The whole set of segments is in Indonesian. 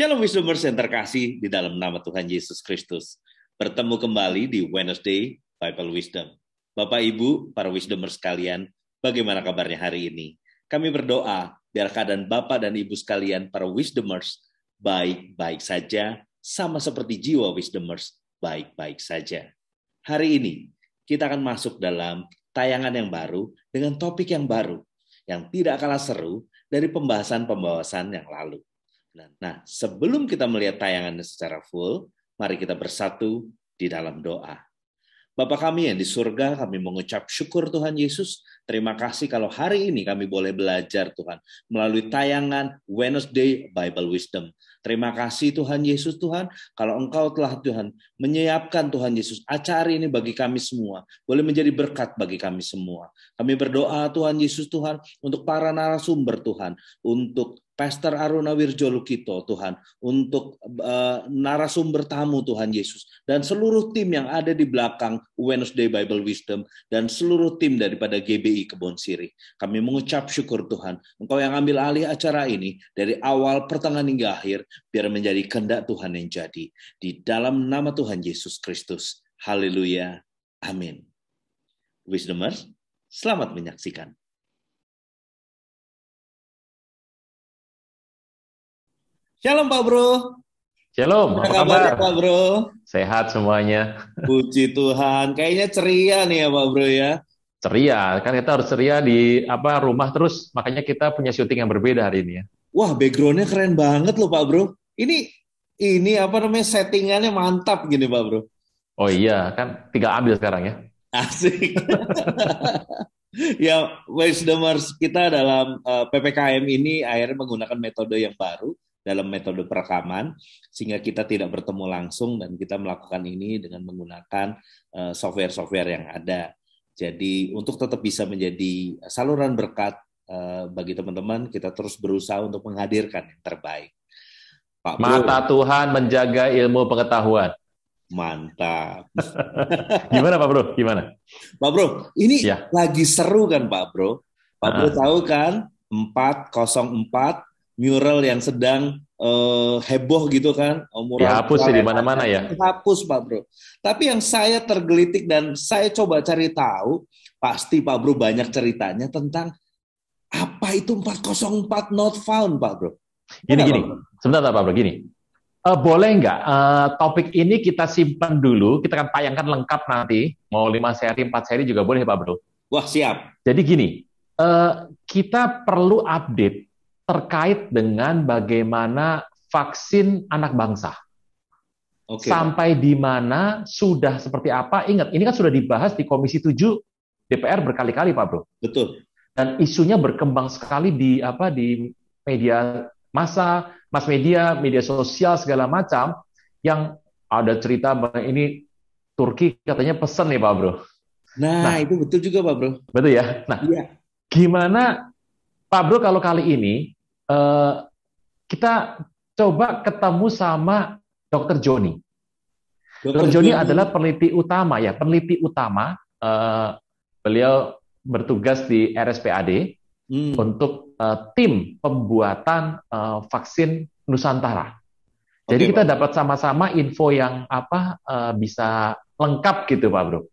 Shalom Wisdomers yang terkasih di dalam nama Tuhan Yesus Kristus. Bertemu kembali di Wednesday Bible Wisdom. Bapak Ibu, para Wisdomers sekalian, bagaimana kabarnya hari ini? Kami berdoa biar keadaan Bapak dan Ibu sekalian, para Wisdomers, baik-baik saja, sama seperti jiwa Wisdomers, baik-baik saja. Hari ini, kita akan masuk dalam tayangan yang baru dengan topik yang baru, yang tidak kalah seru dari pembahasan-pembahasan yang lalu. Nah, sebelum kita melihat tayangannya secara full, mari kita bersatu di dalam doa. Bapa kami yang di surga, kami mengucap syukur Tuhan Yesus. Terima kasih kalau hari ini kami boleh belajar Tuhan melalui tayangan Wednesday Bible Wisdom. Terima kasih Tuhan Yesus Tuhan, kalau Engkau telah Tuhan menyiapkan Tuhan Yesus acara ini bagi kami semua, boleh menjadi berkat bagi kami semua. Kami berdoa Tuhan Yesus Tuhan untuk para narasumber Tuhan, untuk Pastor Aruna Wirjo Lukito Tuhan, untuk narasumber tamu Tuhan Yesus, dan seluruh tim yang ada di belakang Wednesday Bible Wisdom, dan seluruh tim daripada GBI Kebon Sirih. Kami mengucap syukur Tuhan, Engkau yang ambil alih acara ini dari awal, pertengahan hingga akhir, biar menjadi kehendak Tuhan yang jadi. Di dalam nama Tuhan Yesus Kristus. Haleluya. Amin. Wisdomers, selamat menyaksikan. Shalom Pak Bro. Shalom, apa kabar? Pak Bro? Sehat semuanya. Puji Tuhan. Kayaknya ceria nih ya Pak Bro ya. Ceria, kan kita harus ceria di rumah terus. Makanya kita punya syuting yang berbeda hari ini ya. Wah, background-nya keren banget loh Pak Bro. Ini apa namanya, settingannya mantap gini Pak Bro. Oh iya, kan tinggal ambil sekarang ya. Asik. Ya, Wisdomers, kita dalam PPKM ini akhirnya menggunakan metode yang baru dalam metode perekaman, sehingga kita tidak bertemu langsung dan kita melakukan ini dengan menggunakan software-software yang ada. Jadi untuk tetap bisa menjadi saluran berkat bagi teman-teman, kita terus berusaha untuk menghadirkan yang terbaik. Pak Bro, Mata Tuhan menjaga ilmu pengetahuan. mantap. Gimana Pak Bro? Gimana? Pak Bro, ini Ya. lagi seru kan Pak Bro? Pak Bro tahu kan 404 mural yang sedang heboh gitu kan, mural Dihapus sih di mana-mana ya. dihapus Pak Bro. Tapi yang saya tergelitik dan saya coba cari tahu, pasti Pak Bro banyak ceritanya tentang apa itu 404 not found Pak Bro. Gini. Sebentar Pak Bro, gini. Boleh nggak topik ini kita simpan dulu, kita akan tayangkan lengkap nanti, mau 5 seri, 4 seri juga boleh Pak Bro. Wah, siap. Jadi gini, kita perlu update terkait dengan bagaimana vaksin anak bangsa. Oke, Sampai di mana, sudah seperti apa. Ingat, ini kan sudah dibahas di Komisi 7 DPR berkali-kali, Pak Bro. betul. Dan isunya berkembang sekali di media massa, mass media, media sosial segala macam, yang ada cerita bahwa ini Turki katanya pesan nih, Pak Bro. Nah, itu betul juga Pak Bro. Betul ya? Nah, Iya. gimana Pak Bro kalau kali ini kita coba ketemu sama Dr. Joni. Dr. Joni adalah peneliti utama ya, beliau bertugas di RSPAD untuk tim pembuatan vaksin Nusantara. Jadi kita dapat sama-sama info yang bisa lengkap gitu Pak Bro.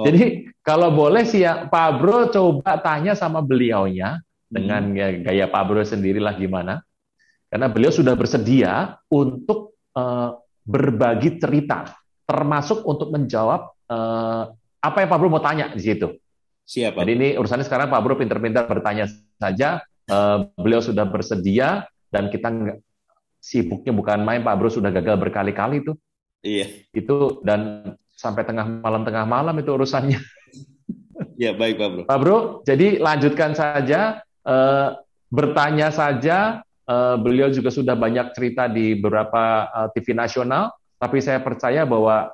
Jadi kalau boleh sih ya Pak Bro coba tanya sama beliaunya dengan gaya Pak Bro sendirilah gimana. Karena beliau sudah bersedia untuk berbagi cerita, termasuk untuk menjawab apa yang Pak Bro mau tanya di situ. Siap, Jadi ini urusannya sekarang Pak Bro pintar-pintar bertanya saja. Beliau sudah bersedia dan kita sibuknya bukan main. Pak Bro sudah gagal berkali-kali tuh. Iya. Itu dan sampai tengah malam itu urusannya. Ya baik Pak Bro. Pak Bro, jadi lanjutkan saja, bertanya saja. Beliau juga sudah banyak cerita di beberapa TV nasional, tapi saya percaya bahwa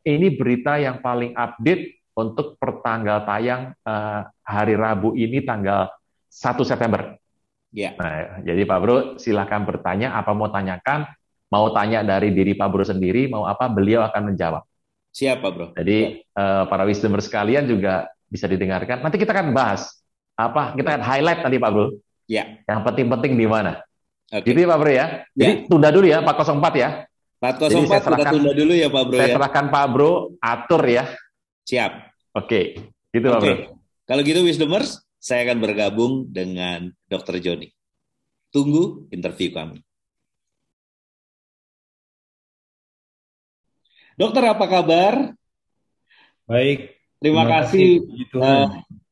ini berita yang paling update untuk pertanggal tayang hari Rabu ini tanggal 1 September. Ya. Nah, jadi Pak Bro silakan bertanya apa mau tanyakan, mau tanya dari diri Pak Bro sendiri, mau apa beliau akan menjawab. Siap Pak Bro. Jadi para wisdomer sekalian juga bisa didengarkan. Nanti kita akan bahas kita akan highlight nanti Pak Bro. Ya. Yang penting-penting di mana. Oke. Gitu ya Pak Bro ya. Jadi tunda dulu ya 404 ya. 404 kita tunda dulu ya Pak Bro saya ya. serahkan Pak Bro atur ya. Siap. Oke, gitu Pak Bro. Kalau gitu Wisdomers, saya akan bergabung dengan Dr. Joni. Tunggu interview kami. Dokter, apa kabar? Baik. Terima kasih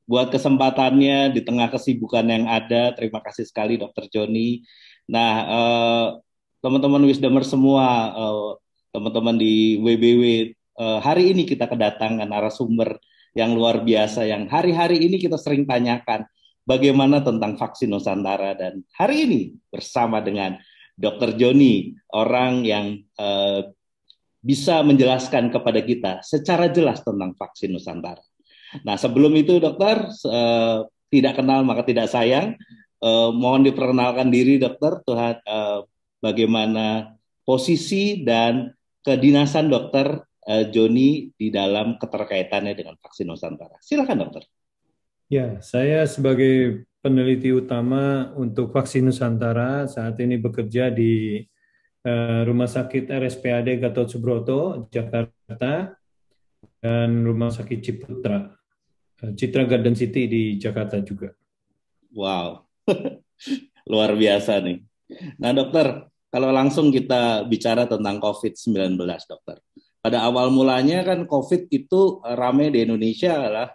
buat kesempatannya di tengah kesibukan yang ada. Terima kasih sekali Dr. Joni. Nah, teman-teman Wisdomers semua, teman-teman di WBW, hari ini kita kedatangan narasumber yang luar biasa, yang hari-hari ini kita sering tanyakan bagaimana tentang vaksin Nusantara. Dan hari ini bersama dengan Dr. Joni, orang yang bisa menjelaskan kepada kita secara jelas tentang vaksin Nusantara. Nah, sebelum itu dokter, tidak kenal maka tidak sayang, mohon diperkenalkan diri dokter, Tuhan, bagaimana posisi dan kedinasan dokter Joni di dalam keterkaitannya dengan vaksin Nusantara. Silakan dokter. Ya, saya sebagai peneliti utama untuk vaksin Nusantara saat ini bekerja di Rumah Sakit RSPAD Gatot Subroto, Jakarta, dan Rumah Sakit Ciputra, Citra Garden City di Jakarta juga. Wow, luar biasa nih. Nah dokter, kalau langsung kita bicara tentang COVID-19 dokter. Pada awal mulanya kan COVID itu ramai di Indonesia adalah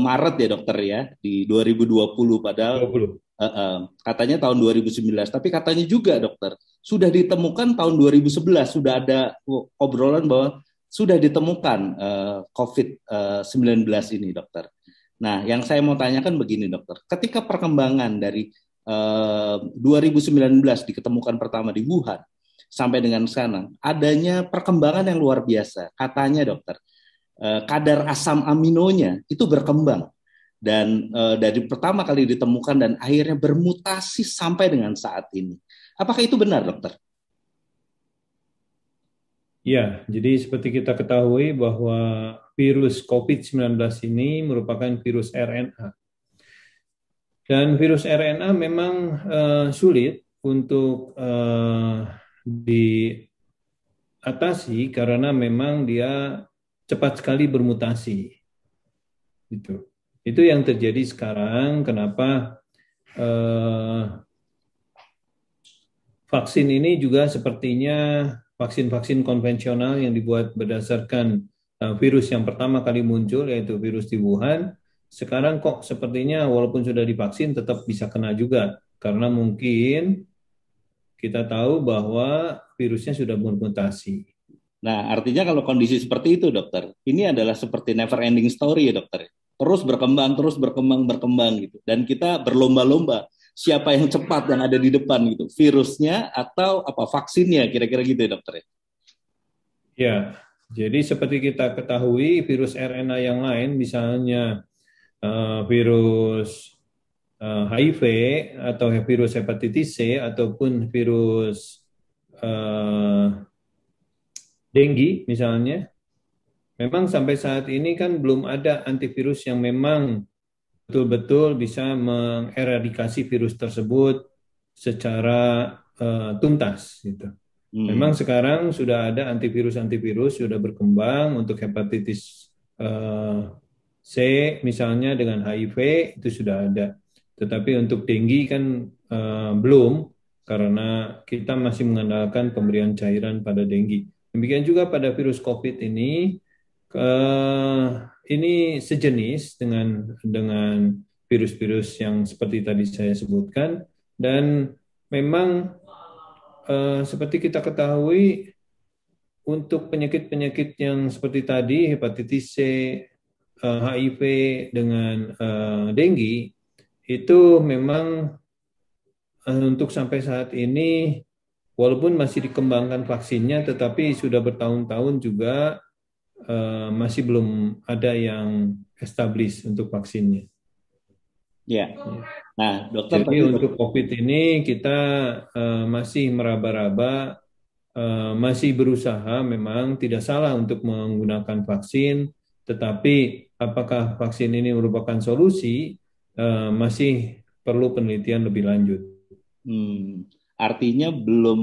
Maret ya dokter ya, di 2020 padahal 20. Katanya tahun 2019, tapi katanya juga dokter sudah ditemukan tahun 2011, sudah ada obrolan bahwa sudah ditemukan COVID-19 ini dokter. Nah, yang saya mau tanyakan begini dokter, ketika perkembangan dari 2019 diketemukan pertama di Wuhan sampai dengan sekarang, adanya perkembangan yang luar biasa. Katanya dokter, kadar asam aminonya itu berkembang. Dan dari pertama kali ditemukan dan akhirnya bermutasi sampai dengan saat ini. Apakah itu benar, dokter? Ya, jadi seperti kita ketahui bahwa virus COVID-19 ini merupakan virus RNA. Dan virus RNA memang sulit untuk diatasi karena memang dia cepat sekali bermutasi. Gitu. Itu yang terjadi sekarang, kenapa vaksin ini juga sepertinya vaksin-vaksin konvensional yang dibuat berdasarkan virus yang pertama kali muncul, yaitu virus di Wuhan, sekarang kok sepertinya walaupun sudah divaksin tetap bisa kena juga, karena mungkin kita tahu bahwa virusnya sudah bermutasi. Nah, artinya kalau kondisi seperti itu, dokter, ini adalah seperti never ending story ya, dokter. Terus berkembang gitu. Dan kita berlomba-lomba siapa yang cepat yang ada di depan gitu, virusnya atau apa vaksinnya, kira-kira gitu ya, dokter. Ya, jadi seperti kita ketahui virus RNA yang lain, misalnya virus HIV atau virus hepatitis C ataupun virus dengue misalnya, memang sampai saat ini kan belum ada antivirus yang memang betul-betul bisa mengeradikasi virus tersebut secara tuntas gitu. Memang sekarang sudah ada antivirus sudah berkembang untuk hepatitis C misalnya dengan HIV itu sudah ada. Tetapi untuk dengue kan belum, karena kita masih mengandalkan pemberian cairan pada dengue. Demikian juga pada virus COVID ini sejenis dengan virus-virus yang seperti tadi saya sebutkan, dan memang seperti kita ketahui untuk penyakit-penyakit yang seperti tadi hepatitis C, HIV dengan dengue itu memang untuk sampai saat ini walaupun masih dikembangkan vaksinnya, tetapi sudah bertahun-tahun juga masih belum ada yang established untuk vaksinnya. Ya. Nah, dokter. Jadi untuk COVID ini kita masih meraba-raba, masih berusaha. Memang tidak salah untuk menggunakan vaksin, tetapi apakah vaksin ini merupakan solusi masih perlu penelitian lebih lanjut. artinya belum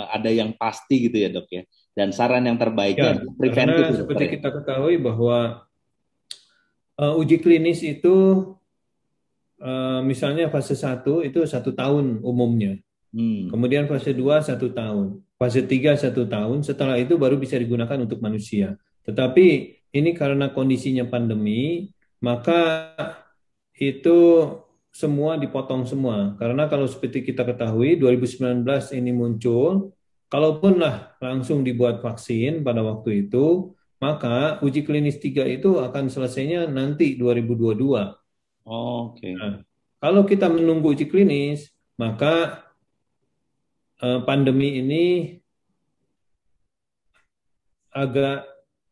ada yang pasti gitu ya dok ya. Dan saran yang terbaiknya Ya, preventif karena ya, dokter seperti ya. kita ketahui bahwa uji klinis itu misalnya fase 1 itu 1 tahun umumnya. Kemudian fase 2 1 tahun. Fase 3 1 tahun. Setelah itu baru bisa digunakan untuk manusia. Tetapi ini karena kondisinya pandemi, maka itu semua dipotong semua. Karena kalau seperti kita ketahui 2019 ini muncul, kalaupun lah langsung dibuat vaksin pada waktu itu, maka uji klinis 3 itu akan selesainya nanti 2022. Oke. Nah, kalau kita menunggu uji klinis, maka pandemi ini agak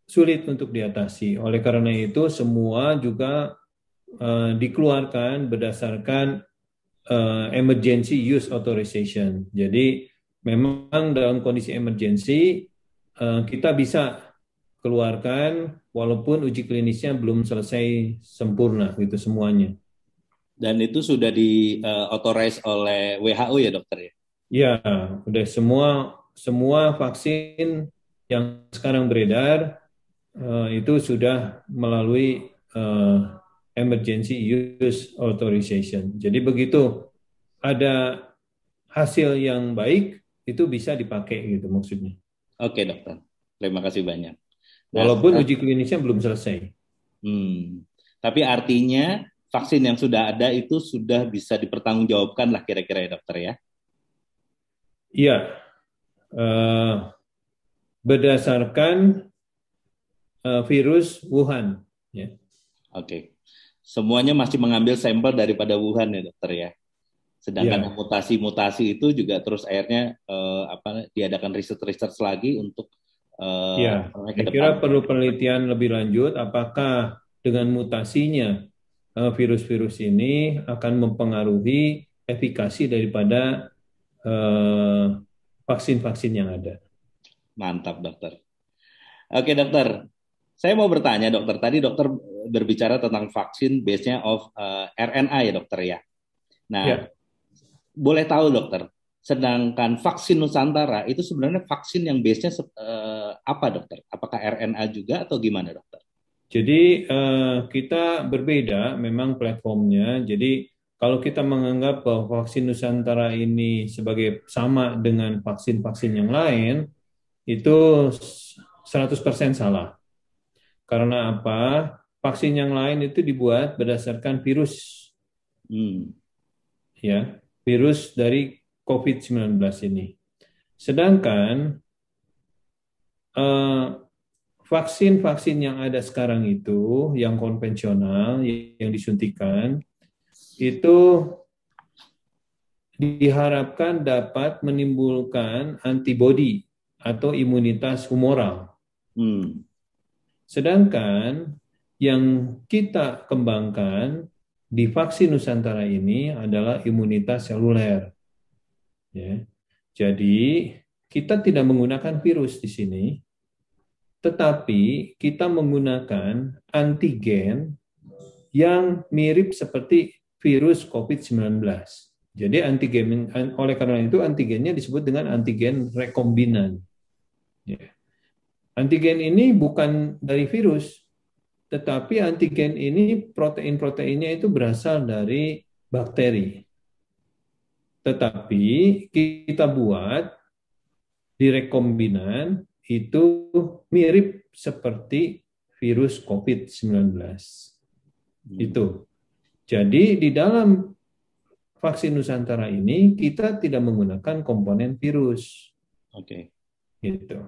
sulit untuk diatasi. Oleh karena itu, semua juga dikeluarkan berdasarkan emergency use authorization. Jadi, memang dalam kondisi emergency, kita bisa keluarkan walaupun uji klinisnya belum selesai sempurna gitu semuanya. Dan itu sudah di authorize oleh WHO ya dokter ya? Ya, udah semua vaksin yang sekarang beredar itu sudah melalui emergency use authorization. Jadi begitu ada hasil yang baik itu bisa dipakai gitu maksudnya. Oke dokter, terima kasih banyak. Nah, Walaupun uji klinisnya belum selesai. Tapi artinya vaksin yang sudah ada itu sudah bisa dipertanggungjawabkan lah kira-kira ya dokter ya? Iya, berdasarkan virus Wuhan. Ya. Oke, semuanya masih mengambil sampel daripada Wuhan ya dokter ya? Sedangkan Ya. mutasi-mutasi itu juga terus akhirnya diadakan research lagi untuk Ya, ke saya kira depan. perlu penelitian lebih lanjut apakah dengan mutasinya virus-virus ini akan mempengaruhi efikasi daripada vaksin-vaksin yang ada. Mantap dokter. Oke dokter, saya mau bertanya dokter. Tadi dokter berbicara tentang vaksin base-nya of RNA ya dokter ya. Nah, Ya. boleh tahu dokter, sedangkan vaksin Nusantara itu sebenarnya vaksin yang base-nya apa dokter? Apakah RNA juga atau gimana dokter? Jadi kita berbeda memang platformnya. Jadi kalau kita menganggap bahwa vaksin Nusantara ini sebagai sama dengan vaksin-vaksin yang lain, itu 100% salah. Karena apa? Vaksin yang lain itu dibuat berdasarkan virus. Ya, virus dari COVID-19 ini. Sedangkan vaksin-vaksin yang ada sekarang itu, yang konvensional, yang disuntikan, itu diharapkan dapat menimbulkan antibodi atau imunitas humoral. Sedangkan yang kita kembangkan di vaksin Nusantara ini adalah imunitas seluler. Ya. Jadi kita tidak menggunakan virus di sini, tetapi kita menggunakan antigen yang mirip seperti virus COVID-19. Jadi antigen, oleh karena itu antigennya disebut dengan antigen rekombinan. Ya. Antigen ini bukan dari virus, tetapi antigen ini protein-proteinnya itu berasal dari bakteri. Tetapi kita buat di rekombinan itu mirip seperti virus COVID-19. Itu. Jadi di dalam vaksin Nusantara ini kita tidak menggunakan komponen virus. Oke. Gitu.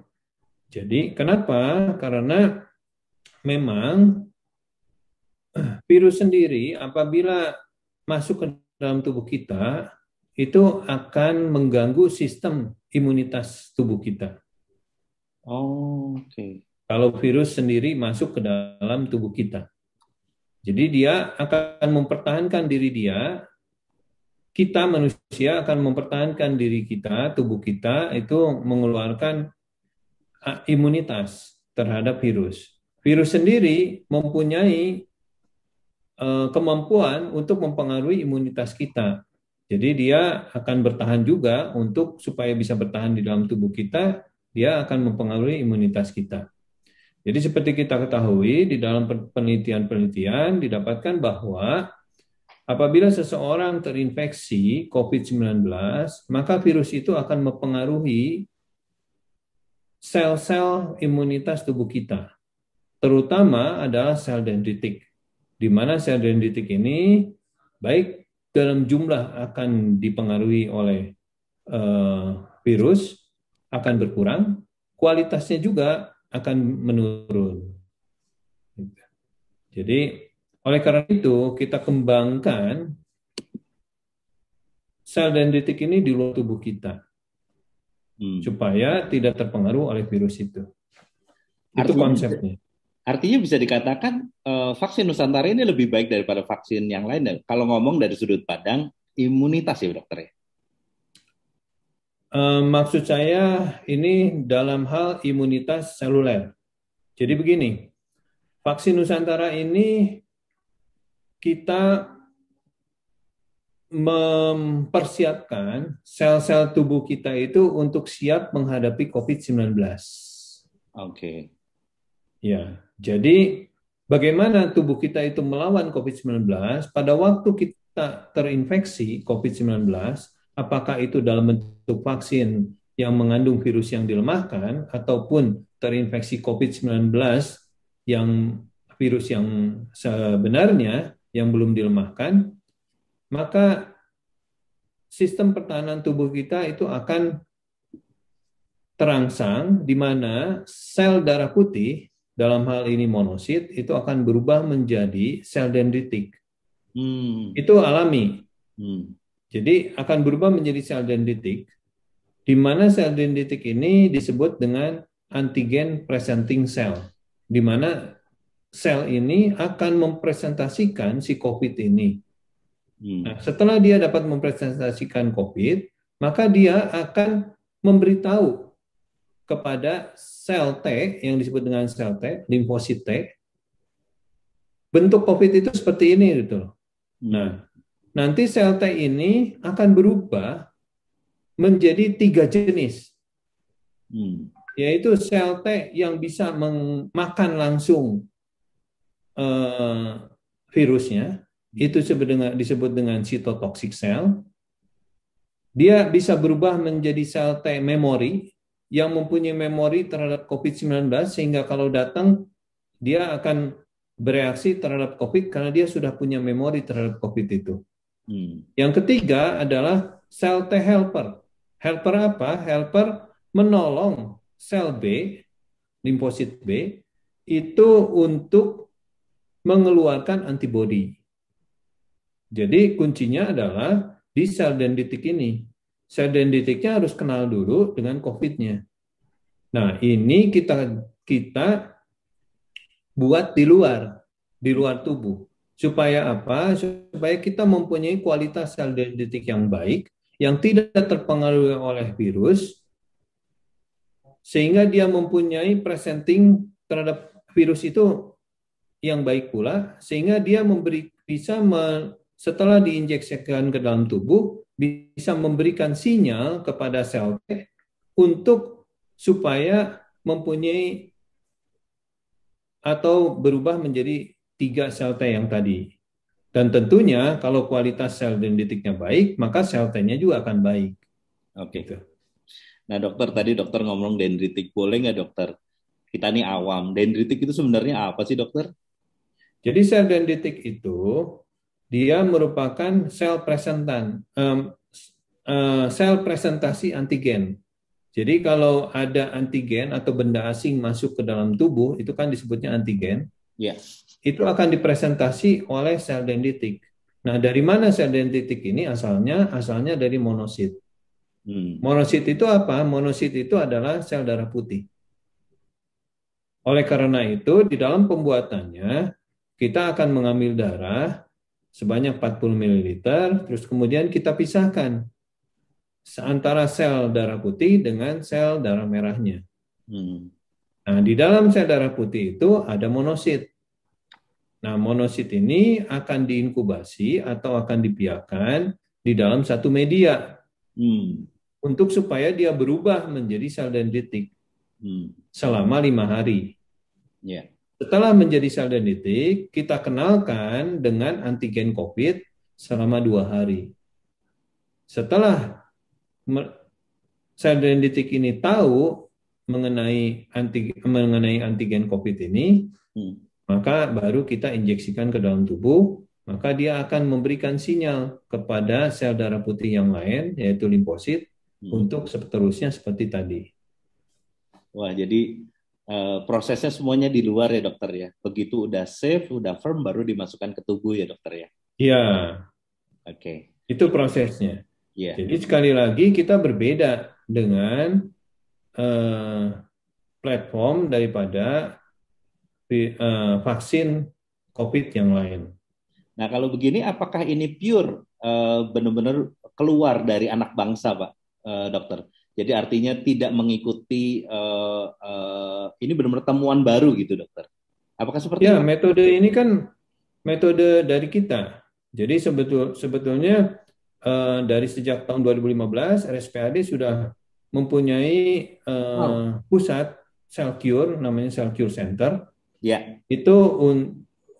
Jadi kenapa? Karena memang virus sendiri apabila masuk ke dalam tubuh kita itu akan mengganggu sistem imunitas tubuh kita. Oke. Kalau virus sendiri masuk ke dalam tubuh kita. Jadi dia akan mempertahankan diri dia, kita manusia akan mempertahankan diri kita, tubuh kita itu mengeluarkan imunitas terhadap virus. Virus sendiri mempunyai kemampuan untuk mempengaruhi imunitas kita. Jadi dia akan bertahan juga untuk supaya bisa bertahan di dalam tubuh kita, dia akan mempengaruhi imunitas kita. Jadi seperti kita ketahui di dalam penelitian-penelitian didapatkan bahwa apabila seseorang terinfeksi COVID-19, maka virus itu akan mempengaruhi sel-sel imunitas tubuh kita. Terutama adalah sel dendritik, di mana sel dendritik ini baik dalam jumlah akan dipengaruhi oleh virus akan berkurang, kualitasnya juga akan menurun. Jadi oleh karena itu kita kembangkan sel dendritik ini di luar tubuh kita supaya tidak terpengaruh oleh virus itu. Itu konsepnya. Artinya bisa dikatakan vaksin Nusantara ini lebih baik daripada vaksin yang lain. Kalau ngomong dari sudut pandang imunitas ya dokter ya? Maksud saya ini dalam hal imunitas seluler. Jadi begini, vaksin Nusantara ini kita mempersiapkan sel-sel tubuh kita itu untuk siap menghadapi COVID-19. Oke. Ya, jadi bagaimana tubuh kita itu melawan COVID-19 pada waktu kita terinfeksi COVID-19, apakah itu dalam bentuk vaksin yang mengandung virus yang dilemahkan ataupun terinfeksi COVID-19 yang virus yang sebenarnya yang belum dilemahkan, maka sistem pertahanan tubuh kita itu akan terangsang di mana sel darah putih dalam hal ini monosit itu akan berubah menjadi sel dendritik. Itu alami. Jadi akan berubah menjadi sel dendritik, di mana sel dendritik ini disebut dengan antigen presenting cell, di mana sel ini akan mempresentasikan si COVID ini. Nah, setelah dia dapat mempresentasikan COVID, maka dia akan memberitahu kepada sel T yang disebut dengan sel T, limfosit T, bentuk COVID itu seperti ini gitu. Nah, nanti sel T ini akan berubah menjadi 3 jenis, yaitu sel T yang bisa memakan langsung virusnya, itu disebut dengan cytotoxic cell. Dia bisa berubah menjadi sel T memori yang mempunyai memori terhadap COVID-19 sehingga kalau datang dia akan bereaksi terhadap COVID karena dia sudah punya memori terhadap COVID itu. Yang ketiga adalah sel T helper. Helper apa? Helper menolong sel B, limfosit B, itu untuk mengeluarkan antibodi. Jadi kuncinya adalah di sel dendritik ini. Sel dendritiknya harus kenal dulu dengan COVID-nya. Nah, ini kita buat di luar tubuh. Supaya apa? Supaya kita mempunyai kualitas sel dendritik yang baik, yang tidak terpengaruhi oleh virus, sehingga dia mempunyai presenting terhadap virus itu yang baik pula, sehingga dia setelah diinjeksikan ke dalam tubuh, bisa memberikan sinyal kepada sel T untuk supaya mempunyai atau berubah menjadi 3 sel T yang tadi. Dan tentunya kalau kualitas sel dendritiknya baik, maka sel T-nya juga akan baik. Oke. Nah dokter, tadi dokter ngomong dendritik. Boleh nggak dokter? Kita nih awam. Dendritik itu sebenarnya apa sih dokter? Jadi sel dendritik itu dia merupakan sel presentasi antigen. Jadi kalau ada antigen atau benda asing masuk ke dalam tubuh, itu kan disebutnya antigen. Itu akan dipresentasi oleh sel dendritik. Nah, dari mana sel dendritik ini asalnya? Asalnya dari monosit. Monosit itu apa? Monosit itu adalah sel darah putih. Oleh karena itu, di dalam pembuatannya, kita akan mengambil darah sebanyak 40 ml, terus kemudian kita pisahkan antara sel darah putih dengan sel darah merahnya. Nah, di dalam sel darah putih itu ada monosit. Nah, monosit ini akan diinkubasi atau akan dibiarkan di dalam satu media Hmm. untuk supaya dia berubah menjadi sel dendritik selama 5 hari. Yeah. Setelah menjadi sel dendritik, kita kenalkan dengan antigen COVID selama 2 hari. Setelah sel dendritik ini tahu mengenai antigen COVID ini, maka baru kita injeksikan ke dalam tubuh, maka dia akan memberikan sinyal kepada sel darah putih yang lain, yaitu limfosit, untuk seterusnya seperti tadi. Wah, jadi prosesnya semuanya di luar ya dokter ya. Begitu udah safe, udah firm, baru dimasukkan ke tubuh ya dokter ya. Iya. Oke. Itu prosesnya. Yeah. Jadi sekali lagi kita berbeda dengan platform daripada vaksin COVID yang lain. Nah, kalau begini apakah ini pure benar-benar keluar dari anak bangsa, Pak dokter? Jadi artinya tidak mengikuti ini benar-benar temuan baru gitu, dokter? Apakah seperti ya, itu? Metode ini kan metode dari kita. Jadi sebetulnya dari sejak tahun 2015 RSPAD sudah mempunyai pusat cell cure, namanya Cell Cure Center. Ya. Itu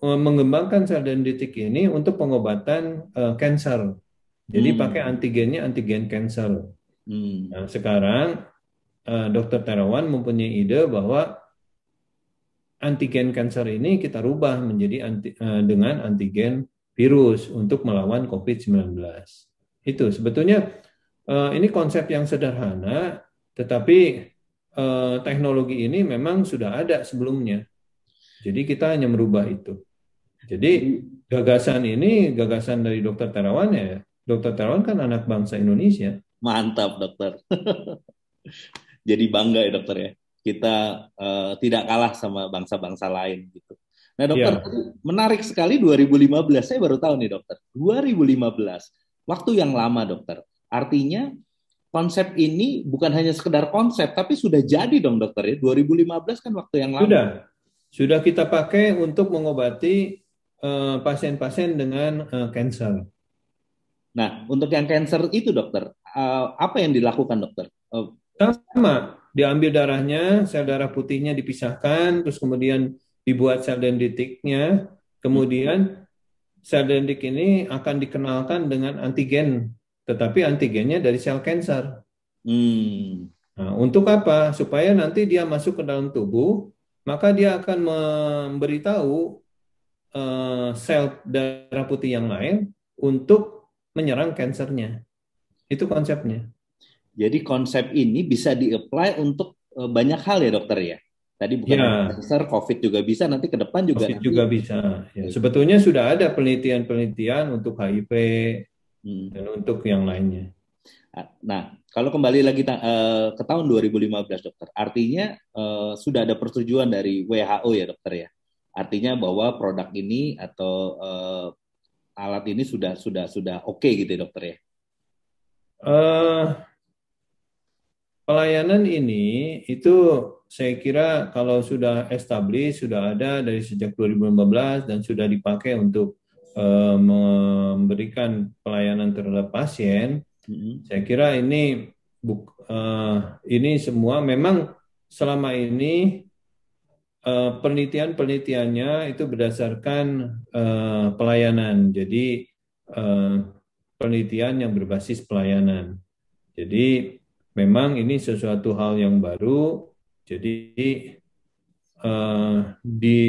mengembangkan sel dendritik ini untuk pengobatan kanker. Jadi pakai antigennya antigen kanker. Nah, sekarang Dr. Terawan mempunyai ide bahwa antigen kanker ini kita rubah menjadi dengan antigen virus untuk melawan COVID-19. Itu sebetulnya ini konsep yang sederhana, tetapi teknologi ini memang sudah ada sebelumnya. Jadi kita hanya merubah itu. Jadi gagasan ini gagasan dari Dr. Terawan ya. Dr. Terawan kan anak bangsa Indonesia. Mantap dokter. Jadi bangga ya dokter ya. Kita tidak kalah sama bangsa-bangsa lain gitu. Nah dokter, menarik sekali 2015. Saya baru tahu nih dokter. 2015. Waktu yang lama dokter. Artinya konsep ini bukan hanya sekedar konsep, tapi sudah jadi dong dokter ya. 2015 kan waktu yang lama. Sudah kita pakai untuk mengobati pasien-pasien dengan kanker. Nah, untuk yang kanker itu dokter, apa yang dilakukan dokter? Sama, diambil darahnya, sel darah putihnya dipisahkan, terus kemudian dibuat sel dendritiknya, kemudian sel dendritik ini akan dikenalkan dengan antigen, tetapi antigennya dari sel kanker. Nah, untuk apa? Supaya nanti dia masuk ke dalam tubuh, maka dia akan memberitahu sel darah putih yang lain untuk menyerang kankernya. Itu konsepnya. Jadi konsep ini bisa di-apply untuk banyak hal ya dokter ya? Tadi bukan kanker, COVID juga bisa, nanti ke depan juga. COVID juga bisa. Ya, sebetulnya sudah ada penelitian-penelitian untuk HIV dan untuk yang lainnya. Nah, kalau kembali lagi ke tahun 2015 dokter, artinya sudah ada persetujuan dari WHO ya dokter ya? Artinya bahwa produk ini atau alat ini sudah oke gitu ya dokter ya? Pelayanan ini itu saya kira kalau sudah established, sudah ada dari sejak 2015 dan sudah dipakai untuk memberikan pelayanan terhadap pasien, saya kira ini semua memang selama ini penelitiannya itu berdasarkan pelayanan. Jadi penelitian yang berbasis pelayanan. Jadi memang ini sesuatu hal yang baru, jadi di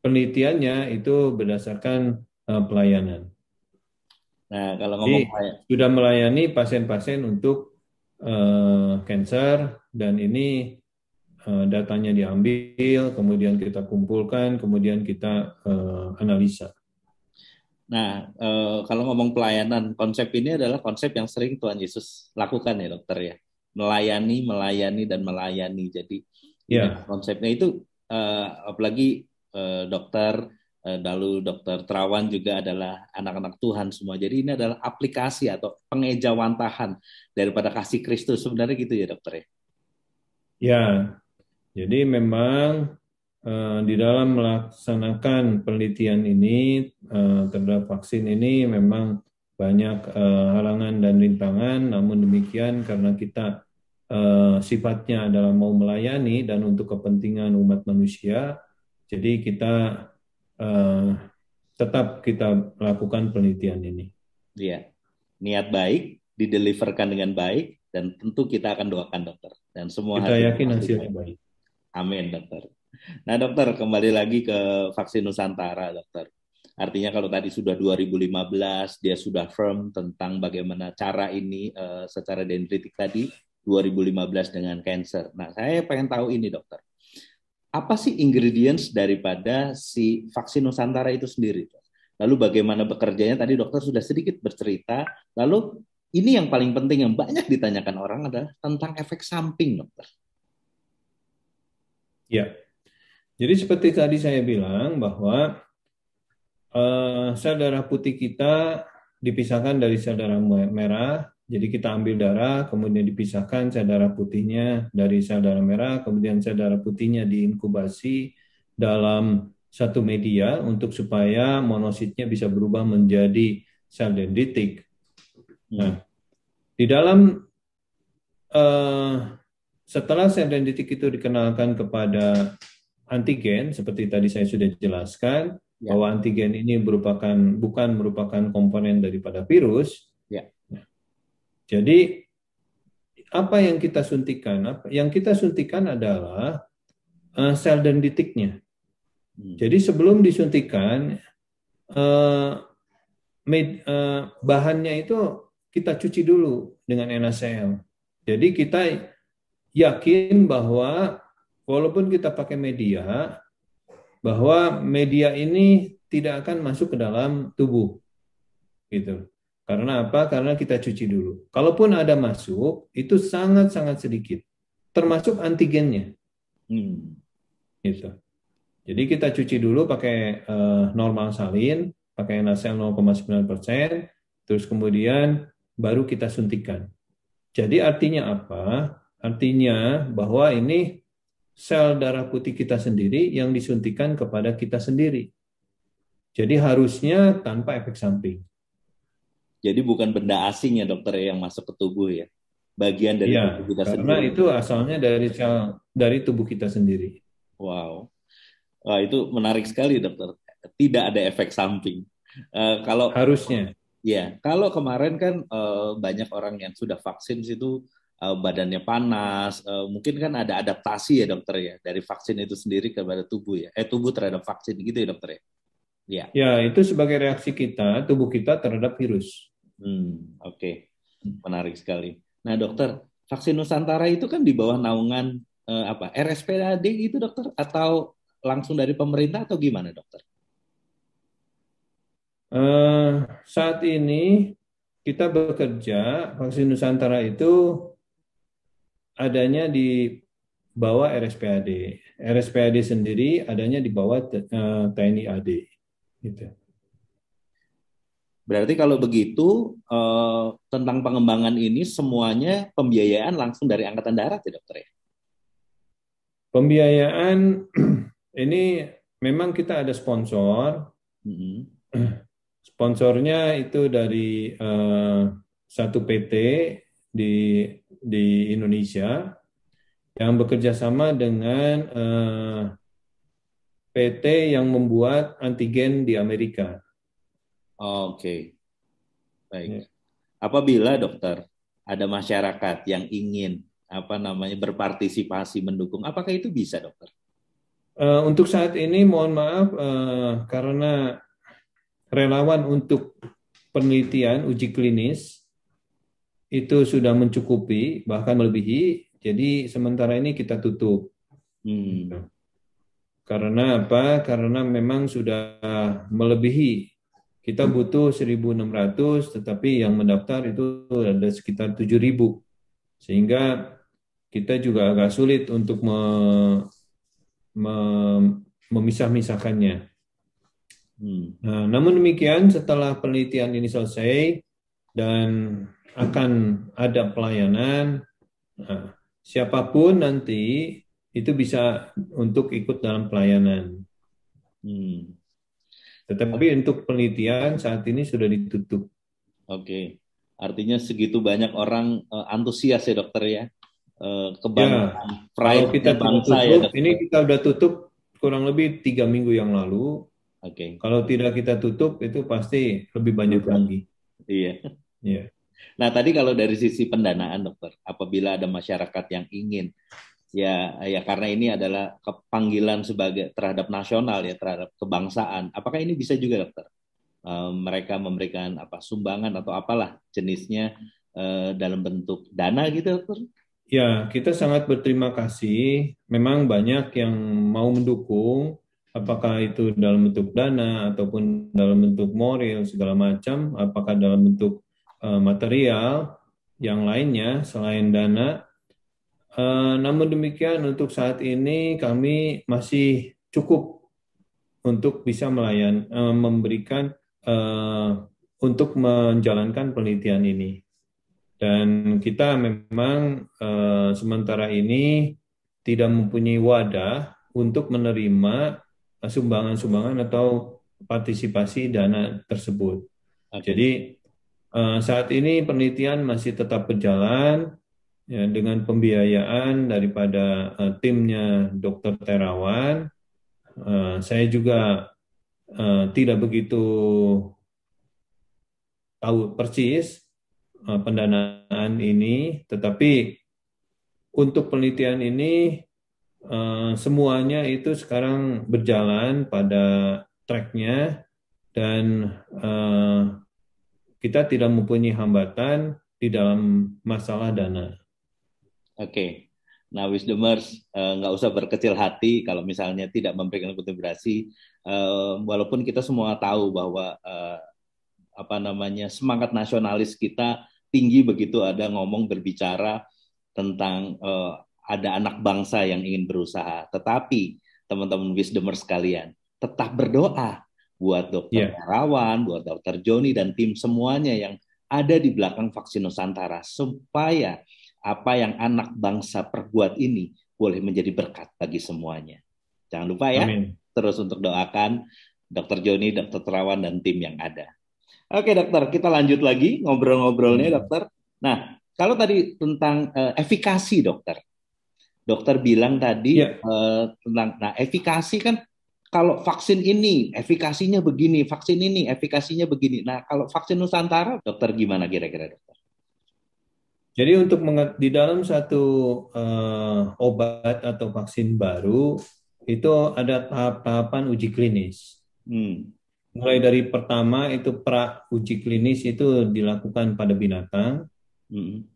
penelitiannya itu berdasarkan pelayanan. Nah, kalau ngomong sudah melayani pasien-pasien untuk kanker dan ini datanya diambil, kemudian kita kumpulkan, kemudian kita analisa. Nah, kalau ngomong pelayanan, konsep ini adalah konsep yang sering Tuhan Yesus lakukan ya dokter ya. Melayani, dan melayani. Jadi konsepnya itu, apalagi dokter, lalu dokter Terawan juga adalah anak-anak Tuhan semua. Jadi ini adalah aplikasi atau pengejawantahan daripada kasih Kristus. Sebenarnya gitu ya dokter ya? Ya, jadi memang di dalam melaksanakan penelitian ini terhadap vaksin ini memang banyak halangan dan rintangan, namun demikian karena kita sifatnya adalah mau melayani dan untuk kepentingan umat manusia, jadi kita tetap kita lakukan penelitian ini. Iya, niat baik, dideliverkan dengan baik, dan tentu kita akan doakan dokter. Dan semua kita yakin hasilnya baik. Amin dokter. Nah dokter, kembali lagi ke vaksin Nusantara dokter. Artinya kalau tadi sudah 2015, dia sudah firm tentang bagaimana cara ini secara dendritik tadi, 2015 dengan cancer. Nah saya pengen tahu ini dokter. Apa sih ingredients daripada si vaksin Nusantara itu sendiri? Lalu bagaimana bekerjanya? Tadi dokter sudah sedikit bercerita. Lalu ini yang paling penting yang banyak ditanyakan orang adalah tentang efek samping, dokter. Ya, jadi seperti tadi saya bilang bahwa sel darah putih kita dipisahkan dari sel darah merah. Jadi kita ambil darah, kemudian dipisahkan sel darah putihnya dari sel darah merah, kemudian sel darah putihnya diinkubasi dalam satu media untuk supaya monositnya bisa berubah menjadi sel dendritik. Nah, di dalam setelah sel dendritik itu dikenalkan kepada antigen, seperti tadi saya sudah jelaskan, bahwa antigen ini bukan merupakan komponen daripada virus. Ya. Jadi apa yang kita suntikan? Yang kita suntikan adalah sel dendritiknya. Jadi sebelum disuntikan, bahannya itu kita cuci dulu dengan NaCl. Jadi kita yakin bahwa walaupun kita pakai media, bahwa media ini tidak akan masuk ke dalam tubuh, gitu. Karena apa? Karena kita cuci dulu. Kalaupun ada masuk, itu sangat-sangat sedikit, termasuk antigennya. Gitu. Jadi kita cuci dulu pakai normal salin, pakai NaCl 0,9%, terus kemudian baru kita suntikan. Jadi artinya apa? Artinya bahwa ini sel darah putih kita sendiri yang disuntikan kepada kita sendiri. Jadi harusnya tanpa efek samping. Jadi bukan benda asing ya dokter yang masuk ke tubuh ya, bagian dari tubuh kita karena sendiri. Karena itu asalnya dari tubuh kita sendiri. Wow, wah itu menarik sekali dokter. Tidak ada efek samping. Kalau harusnya. Ya, kalau kemarin kan banyak orang yang sudah vaksin situ badannya panas, mungkin kan ada adaptasi ya dokter ya dari vaksin itu sendiri kepada tubuh ya, tubuh terhadap vaksin gitu ya dokter ya. Ya, itu sebagai reaksi kita, tubuh kita terhadap virus. Oke. Menarik sekali. Nah dokter, vaksin Nusantara itu kan di bawah naungan RSPAD gitu dokter, atau langsung dari pemerintah atau gimana dokter? Saat ini kita bekerja, vaksin Nusantara itu adanya di bawah RSPAD. RSPAD sendiri adanya di bawah TNI AD. Gitu. Berarti kalau begitu tentang pengembangan ini semuanya pembiayaan langsung dari Angkatan Darat ya dokter ya? Pembiayaan ini memang kita ada sponsor. Sponsornya itu dari satu PT di Indonesia yang bekerja sama dengan PT yang membuat antigen di Amerika. Oke. Baik. Apabila dokter ada masyarakat yang ingin berpartisipasi mendukung, apakah itu bisa dokter? Untuk saat ini mohon maaf karena relawan untuk penelitian uji klinis itu sudah mencukupi bahkan melebihi, jadi sementara ini kita tutup. Karena apa? Karena memang sudah melebihi. Kita butuh 1.600, tetapi yang mendaftar itu ada sekitar 7.000. Sehingga kita juga agak sulit untuk memisah-misahkannya. Nah, namun demikian setelah penelitian ini selesai dan akan ada pelayanan, siapapun nanti itu bisa untuk ikut dalam pelayanan. Tetapi untuk penelitian saat ini sudah ditutup. Oke. Artinya segitu banyak orang antusias ya dokter ya. Ya, Kebanggaan, kalau pride-nya kita tidak bangsa ya tutup, ini dokter. kita udah tutup kurang lebih 3 minggu yang lalu. Oke. Kalau tidak kita tutup, itu pasti lebih banyak Bludak. lagi. Iya. Ya. Nah, tadi kalau dari sisi pendanaan, dokter, apabila ada masyarakat yang ingin, ya karena ini adalah panggilan sebagai terhadap nasional ya, terhadap kebangsaan. Apakah ini bisa juga, dokter? Mereka memberikan apa sumbangan atau apalah jenisnya dalam bentuk dana gitu, dokter? Ya, kita sangat berterima kasih. Memang banyak yang mau mendukung, apakah itu dalam bentuk dana ataupun dalam bentuk moral segala macam, apakah dalam bentuk material yang lainnya selain dana. Namun demikian untuk saat ini kami masih cukup untuk bisa memberikan eh, untuk menjalankan penelitian ini. Dan kita memang sementara ini tidak mempunyai wadah untuk menerima sumbangan-sumbangan atau partisipasi dana tersebut. Oke. Jadi saat ini penelitian masih tetap berjalan ya, dengan pembiayaan daripada timnya Dr. Terawan. Saya juga tidak begitu tahu persis pendanaan ini, tetapi untuk penelitian ini semuanya itu sekarang berjalan pada tracknya dan kita tidak mempunyai hambatan di dalam masalah dana. Oke. Nah, Wisdomers nggak usah berkecil hati kalau misalnya tidak memberikan kontribusi, walaupun kita semua tahu bahwa apa namanya semangat nasionalis kita tinggi begitu ada ngomong berbicara tentang ada anak bangsa yang ingin berusaha. Tetapi teman-teman Wisdomers sekalian, tetap berdoa buat Dokter Ya, Terawan, buat Dokter Joni dan tim semuanya yang ada di belakang vaksin Nusantara supaya apa yang anak bangsa perbuat ini boleh menjadi berkat bagi semuanya. Jangan lupa ya, amin. terus untuk doakan Dokter Joni, Dokter Terawan dan tim yang ada. Oke dokter, kita lanjut lagi ngobrol-ngobrolnya Hmm. dokter. Nah, kalau tadi tentang efikasi dokter, dokter bilang tadi Ya, tentang, nah efikasi kan kalau vaksin ini efikasinya begini, vaksin ini efikasinya begini. Nah, kalau vaksin Nusantara, dokter gimana kira-kira dokter? jadi untuk di dalam satu obat atau vaksin baru itu ada tahap-tahapan uji klinis. Hmm. Mulai dari pertama itu pra uji klinis itu dilakukan pada binatang. Hmm.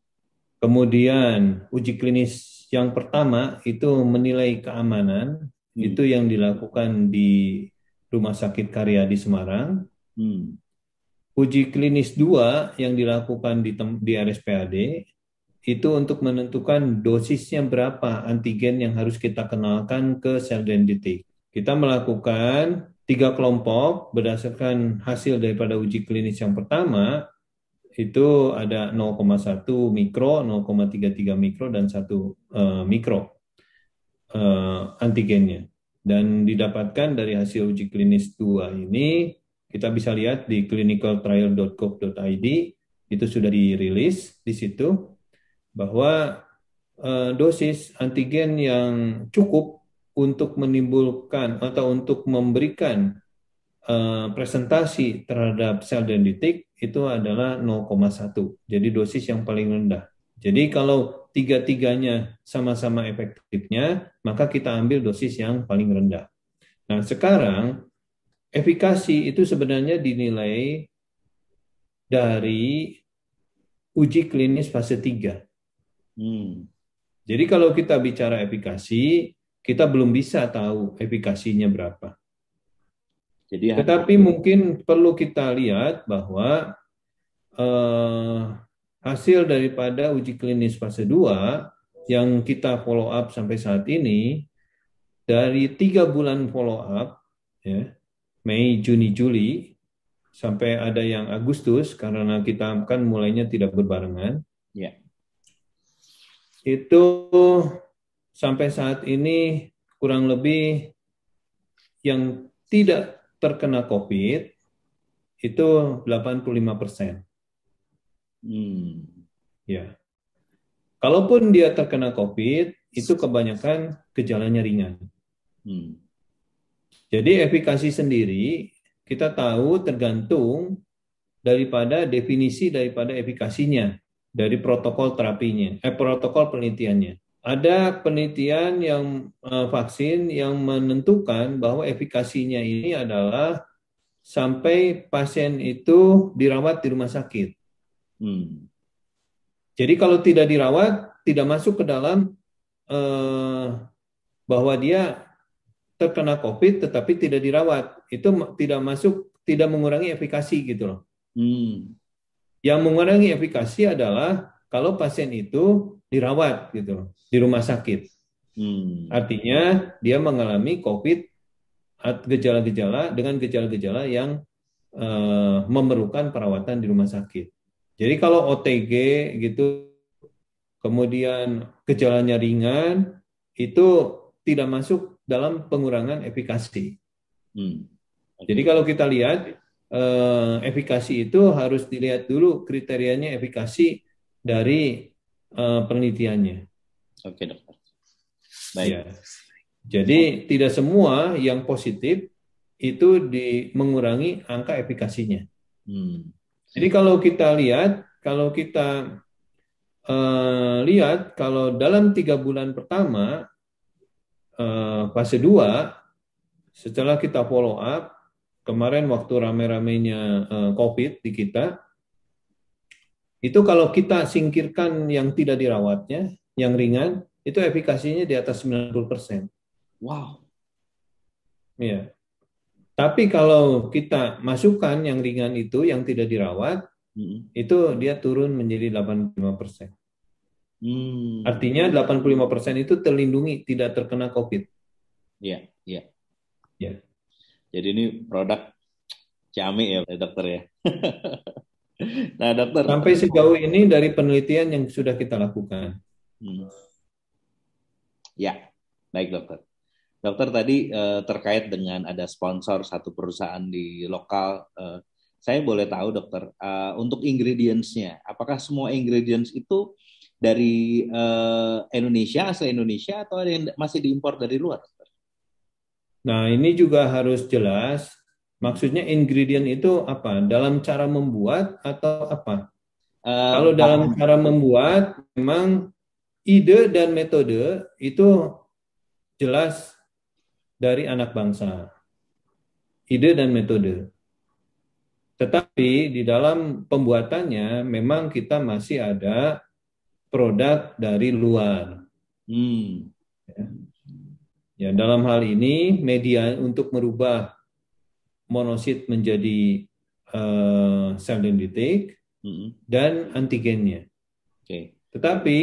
Kemudian uji klinis yang pertama itu menilai keamanan, Hmm. itu yang dilakukan di Rumah Sakit Karyadi Semarang. Hmm. Uji klinis 2 yang dilakukan di RSPAD itu untuk menentukan dosisnya berapa antigen yang harus kita kenalkan ke sel dendritik. Kita melakukan 3 kelompok berdasarkan hasil daripada uji klinis yang pertama, itu ada 0,1 mikro, 0,33 mikro, dan 1 mikro antigennya. Dan didapatkan dari hasil uji klinis 2 ini, kita bisa lihat di clinicaltrial.gov.id, itu sudah dirilis di situ, bahwa dosis antigen yang cukup untuk menimbulkan atau untuk memberikan presentasi terhadap sel dendritik itu adalah 0,1. Jadi dosis yang paling rendah. Jadi kalau tiga-tiganya sama-sama efektifnya, maka kita ambil dosis yang paling rendah. Nah, sekarang efikasi itu sebenarnya dinilai dari uji klinis fase 3. Hmm. Jadi kalau kita bicara efikasi, kita belum bisa tahu efikasinya berapa. Jadi Tetapi mungkin perlu kita lihat bahwa hasil daripada uji klinis fase 2 yang kita follow up sampai saat ini, dari 3 bulan follow up, ya, Mei, Juni, Juli, sampai ada yang Agustus, karena kita kan mulainya tidak berbarengan, ya. itu sampai saat ini kurang lebih yang tidak terkena COVID itu 85%. Ya. Kalaupun dia terkena COVID, itu kebanyakan gejalanya ringan. Jadi efikasi sendiri kita tahu tergantung daripada definisi daripada efikasinya dari protokol terapinya, protokol penelitiannya. Ada penelitian yang vaksin yang menentukan bahwa efikasinya ini adalah sampai pasien itu dirawat di rumah sakit. Jadi kalau tidak dirawat, tidak masuk ke dalam bahwa dia terkena COVID tetapi tidak dirawat, itu tidak masuk, tidak mengurangi efikasi gitu loh. Yang mengurangi efikasi adalah kalau pasien itu dirawat gitu loh, di rumah sakit. Artinya dia mengalami COVID dengan gejala-gejala yang memerlukan perawatan di rumah sakit. Jadi kalau OTG gitu, kemudian gejalanya ringan, itu tidak masuk dalam pengurangan efikasi. Jadi kalau kita lihat efikasi itu harus dilihat dulu kriterianya efikasi dari penelitiannya. Oke, dokter. Baik. Ya. Jadi tidak semua yang positif itu mengurangi angka efikasinya. Jadi kalau kita lihat, kalau dalam 3 bulan pertama fase 2, setelah kita follow up, kemarin waktu rame-ramenya COVID di kita, itu kalau kita singkirkan yang tidak dirawatnya, yang ringan, itu efikasinya di atas 90%. Wow. Ya. Tapi kalau kita masukkan yang ringan itu, yang tidak dirawat, itu dia turun menjadi 85%. Artinya 85% itu terlindungi, tidak terkena COVID. Iya, iya. Ya. Jadi ini produk Ciamik ya, dokter ya. Nah, dokter. Sampai sejauh ini dari penelitian yang sudah kita lakukan. Ya, baik dokter. Dokter tadi terkait dengan ada sponsor satu perusahaan di lokal. Saya boleh tahu dokter, untuk ingredients-nya, apakah semua ingredients itu dari Indonesia, asal Indonesia, atau ada yang masih diimpor dari luar? Nah, ini juga harus jelas. Maksudnya ingredient itu apa? Dalam cara membuat atau apa? Kalau dalam cara membuat, memang ide dan metode itu jelas dari anak bangsa. Ide dan metode. Tetapi di dalam pembuatannya memang kita masih ada produk dari luar. Ya, dalam hal ini media untuk merubah monosit menjadi sel dendritik dan antigennya. Tetapi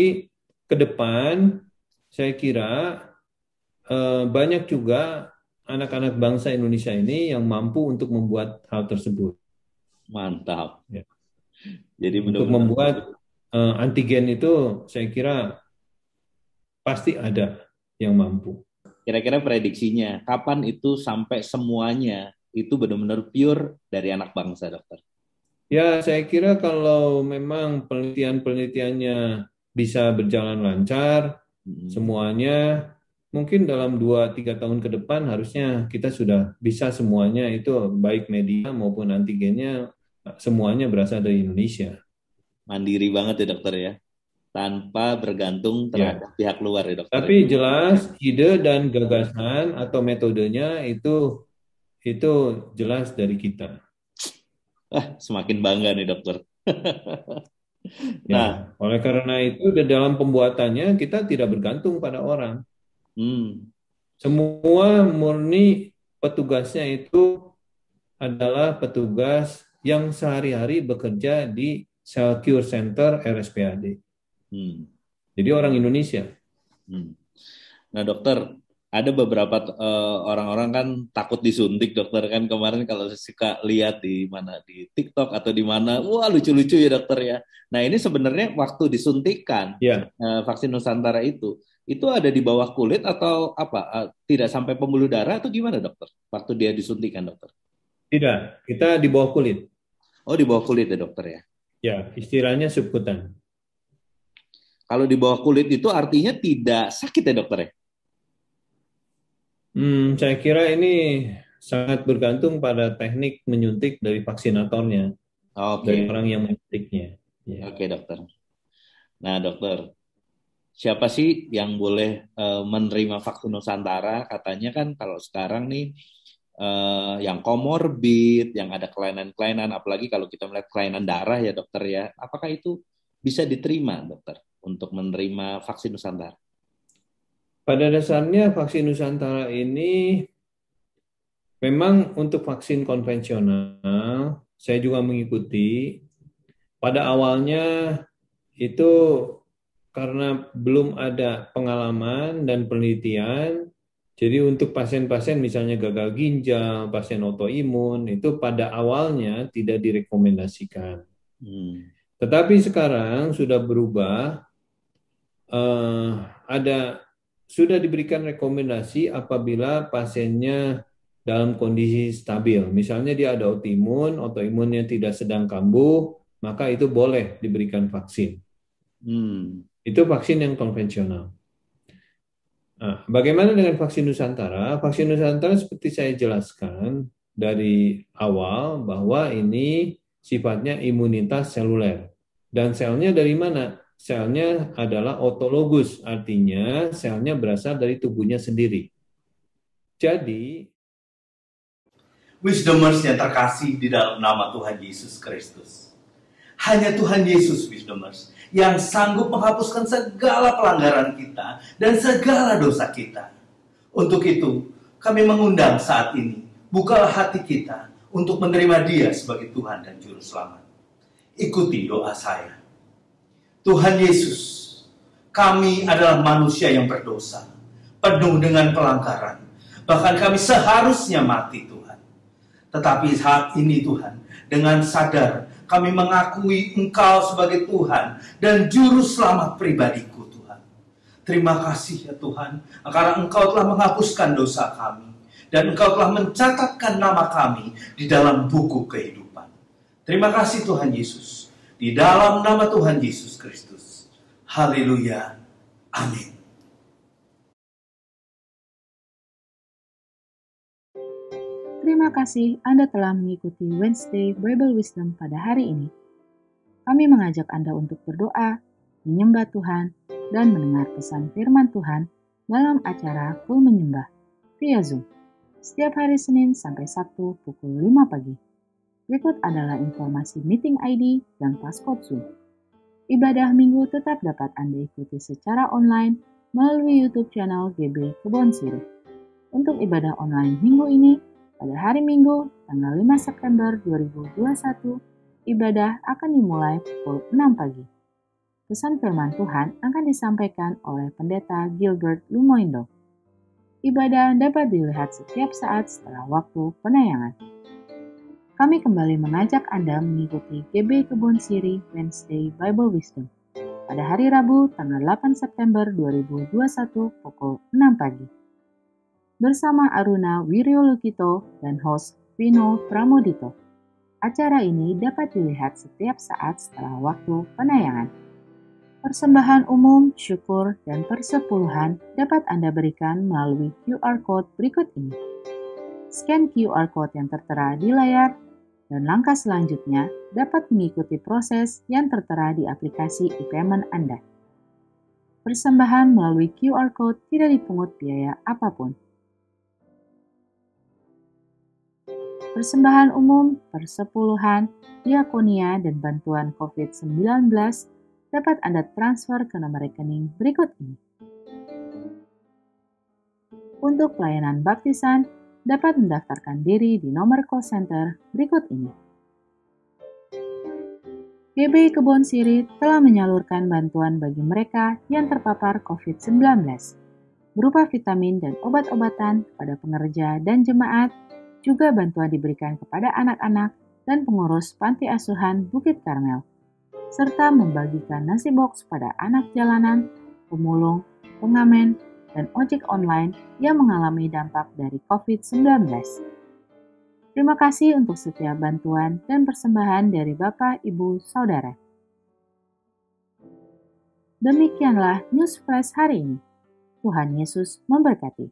ke depan saya kira banyak juga anak-anak bangsa Indonesia ini yang mampu untuk membuat hal tersebut. Mantap. Ya. Jadi untuk membuat antigen itu saya kira pasti ada yang mampu. Kira-kira prediksinya, kapan itu sampai semuanya itu benar-benar pure dari anak bangsa, dokter? Ya, saya kira kalau memang penelitian-penelitiannya bisa berjalan lancar, semuanya, mungkin dalam 2-3 tahun ke depan harusnya kita sudah bisa semuanya itu, baik media maupun antigennya, semuanya berasal dari Indonesia. Mandiri banget ya dokter ya, tanpa bergantung terhadap pihak luar ya dokter. Tapi jelas ide dan gagasan atau metodenya itu jelas dari kita. Semakin bangga nih dokter. Nah, oleh karena itu dalam pembuatannya kita tidak bergantung pada orang. Semua murni petugasnya itu adalah petugas yang sehari-hari bekerja di Cell Cure Center RSPAD. Jadi orang Indonesia. Nah dokter, ada beberapa orang-orang kan takut disuntik dokter, kan kemarin kalau suka lihat di mana di TikTok atau di mana, wah lucu-lucu ya dokter ya. Nah ini sebenarnya waktu disuntikan vaksin Nusantara itu ada di bawah kulit atau apa? Tidak sampai pembuluh darah atau gimana dokter? Waktu dia disuntikan dokter? Tidak, kita di bawah kulit. Oh di bawah kulit ya dokter ya. Ya, istilahnya subkutan. Kalau di bawah kulit itu artinya tidak sakit ya dokter ya? Saya kira ini sangat bergantung pada teknik menyuntik dari vaksinatornya, dari Oke, orang yang menyuntiknya. Ya. oke dokter. Nah dokter, siapa sih yang boleh menerima vaksin Nusantara? Katanya kan kalau sekarang nih yang komorbid, yang ada kelainan-kelainan, apalagi kalau kita melihat kelainan darah ya dokter ya, apakah itu bisa diterima dokter untuk menerima vaksin Nusantara? Pada dasarnya vaksin Nusantara ini memang untuk vaksin konvensional, saya juga mengikuti. Pada awalnya itu karena belum ada pengalaman dan penelitian, jadi untuk pasien-pasien misalnya gagal ginjal, pasien autoimun, itu pada awalnya tidak direkomendasikan. Hmm. Tetapi sekarang sudah berubah, eh, ada sudah diberikan rekomendasi apabila pasiennya dalam kondisi stabil. Misalnya dia ada autoimunnya tidak sedang kambuh, maka itu boleh diberikan vaksin. Itu vaksin yang konvensional. Nah, bagaimana dengan vaksin Nusantara? Vaksin Nusantara seperti saya jelaskan dari awal bahwa ini sifatnya imunitas seluler. Dan selnya dari mana? Selnya adalah autologus, artinya selnya berasal dari tubuhnya sendiri. Jadi, Wisdomers yang terkasih di dalam nama Tuhan Yesus Kristus. Hanya Tuhan Yesus, Wisdomers, yang sanggup menghapuskan segala pelanggaran kita dan segala dosa kita. Untuk itu, kami mengundang saat ini, bukalah hati kita untuk menerima Dia sebagai Tuhan dan Juru Selamat. Ikuti doa saya. Tuhan Yesus, kami adalah manusia yang berdosa, penuh dengan pelanggaran. Bahkan kami seharusnya mati, Tuhan. Tetapi saat ini, Tuhan, dengan sadar kami mengakui Engkau sebagai Tuhan dan Juru Selamat pribadiku, Tuhan. Terima kasih ya Tuhan, karena Engkau telah menghapuskan dosa kami dan Engkau telah mencatatkan nama kami di dalam buku kehidupan. Terima kasih Tuhan Yesus, di dalam nama Tuhan Yesus Kristus. Haleluya. Amin. Terima kasih Anda telah mengikuti Wednesday Bible Wisdom pada hari ini. Kami mengajak Anda untuk berdoa, menyembah Tuhan, dan mendengar pesan firman Tuhan dalam acara Full Menyembah via Zoom setiap hari Senin sampai Sabtu pukul 5 pagi. Berikut adalah informasi meeting ID dan passcode Zoom. Ibadah minggu tetap dapat Anda ikuti secara online melalui YouTube channel GB Kebon Sirih. Untuk ibadah online minggu ini, pada hari Minggu, tanggal 5 September 2021, ibadah akan dimulai pukul 6 pagi. Pesan firman Tuhan akan disampaikan oleh Pendeta Gilbert Lumoindo. Ibadah dapat dilihat setiap saat setelah waktu penayangan. Kami kembali mengajak Anda mengikuti GB Kebon Sirih Wednesday Bible Wisdom pada hari Rabu, tanggal 8 September 2021 pukul 6 pagi. Bersama Aruna Wiryolukito dan host Vino Pramodito. Acara ini dapat dilihat setiap saat setelah waktu penayangan. Persembahan umum, syukur, dan persepuluhan dapat Anda berikan melalui QR Code berikut ini. Scan QR Code yang tertera di layar, dan langkah selanjutnya dapat mengikuti proses yang tertera di aplikasi e-payment Anda. Persembahan melalui QR Code tidak dipungut biaya apapun. Persembahan umum, persepuluhan, diakonia, dan bantuan COVID-19 dapat Anda transfer ke nomor rekening berikut ini. Untuk pelayanan baptisan, dapat mendaftarkan diri di nomor call center berikut ini. GB Kebon Sirih telah menyalurkan bantuan bagi mereka yang terpapar COVID-19, berupa vitamin dan obat-obatan kepada pengerja dan jemaat. Juga bantuan diberikan kepada anak-anak dan pengurus panti asuhan Bukit Karmel, serta membagikan nasi box pada anak jalanan, pemulung, pengamen, dan ojek online yang mengalami dampak dari COVID-19. Terima kasih untuk setiap bantuan dan persembahan dari Bapak, Ibu, Saudara. Demikianlah News Flash hari ini. Tuhan Yesus memberkati.